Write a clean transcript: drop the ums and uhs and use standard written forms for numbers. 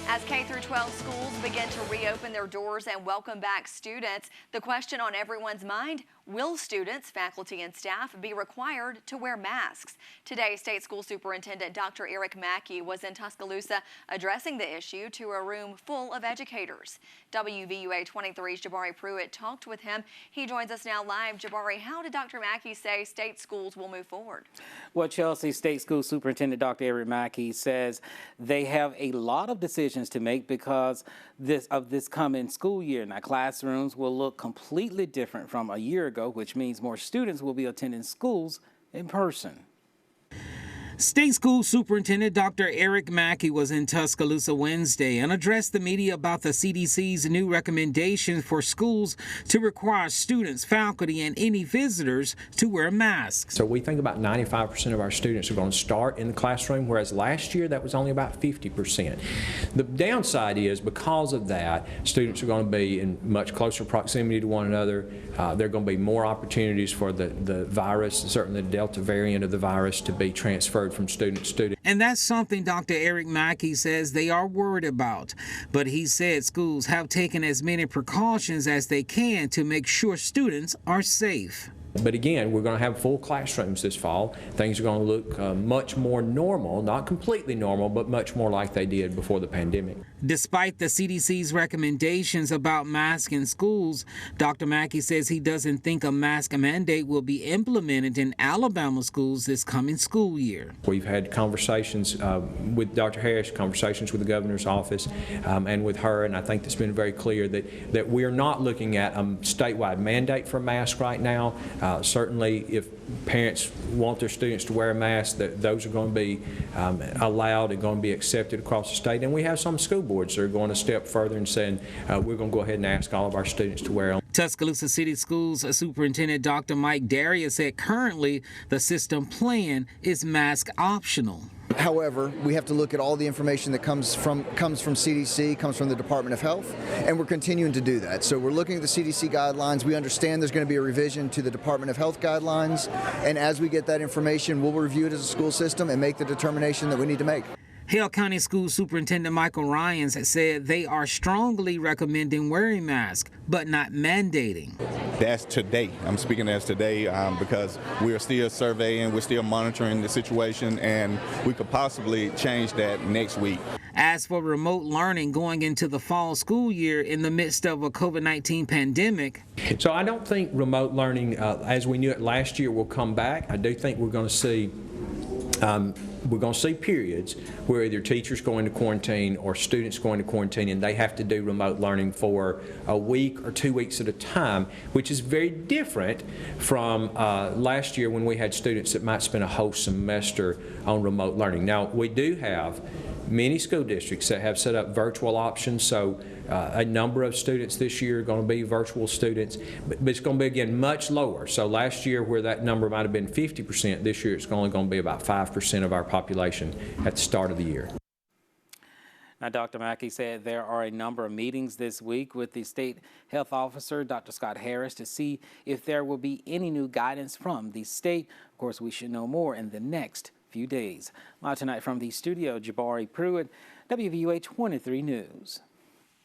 As K-12 schools begin to reopen their doors and welcome back students, the question on everyone's mind, will students, faculty, and staff be required to wear masks? Today, State School Superintendent Dr. Eric Mackey was in Tuscaloosa addressing the issue to a room full of educators. WVUA 23's Jabari Pruitt talked with him. He joins us now live. Jabari, how did Dr. Mackey say state schools will move forward? Well, Chelsea, State School Superintendent Dr. Eric Mackey says they have a lot of decisions to make because of this coming school year. Now, classrooms will look completely different from a year ago, which means more students will be attending schools in person. State School Superintendent Dr. Eric Mackey was in Tuscaloosa Wednesday and addressed the media about the CDC's new recommendation for schools to require students, faculty, and any visitors to wear masks. So we think about 95% of our students are going to start in the classroom, whereas last year that was only about 50%. The downside is because of that, students are going to be in much closer proximity to one another. There are going to be more opportunities for the virus, certainly the Delta variant of the virus, to be transferred from student to student. And that's something Dr. Eric Mackey says they are worried about. But he said schools have taken as many precautions as they can to make sure students are safe. But again, we're going to have full classrooms this fall. Things are going to look much more normal, not completely normal, but much more like they did before the pandemic. Despite the CDC's recommendations about masks in schools, Dr. Mackey says he doesn't think a mask mandate will be implemented in Alabama schools this coming school year. We've had conversations with Dr. Harris, conversations with the governor's office and with her, and I think it's been very clear that we're not looking at a statewide mandate for a mask right now. Certainly, if parents want their students to wear a mask, those are going to be allowed and going to be accepted across the state. And we have some school boards that are going a step further and saying we're going to go ahead and ask all of our students to wear them. Tuscaloosa City Schools Superintendent Dr. Mike Darius said currently the system plan is mask optional. However, we have to look at all the information that comes from CDC, comes from the Department of Health, and we're continuing to do that. So we're looking at the CDC guidelines. We understand there's going to be a revision to the Department of Health guidelines, and as we get that information, we'll review it as a school system and make the determination that we need to make. Hale County School Superintendent Michael Ryans said they are strongly recommending wearing masks, but not mandating. That's today. I'm speaking as today because we're still surveying, we're still monitoring the situation, and we could possibly change that next week. As for remote learning going into the fall school year in the midst of a COVID-19 pandemic. So I don't think remote learning, as we knew it last year, will come back. I do think we're going to see periods where either teachers go into quarantine or students go into quarantine and they have to do remote learning for a week or 2 weeks at a time, which is very different from last year when we had students that might spend a whole semester on remote learning. Now, we do have many school districts that have set up virtual options, so a number of students this year are going to be virtual students, but it's going to be, again, much lower. So last year, where that number might have been 50%, this year it's only going to be about 5% of our population at the start of the year. Now, Dr. Mackey said there are a number of meetings this week with the state health officer, Dr. Scott Harris, to see if there will be any new guidance from the state. Of course, we should know more in the next few days. Live tonight from the studio, Jabari Pruitt, WVUA 23 News.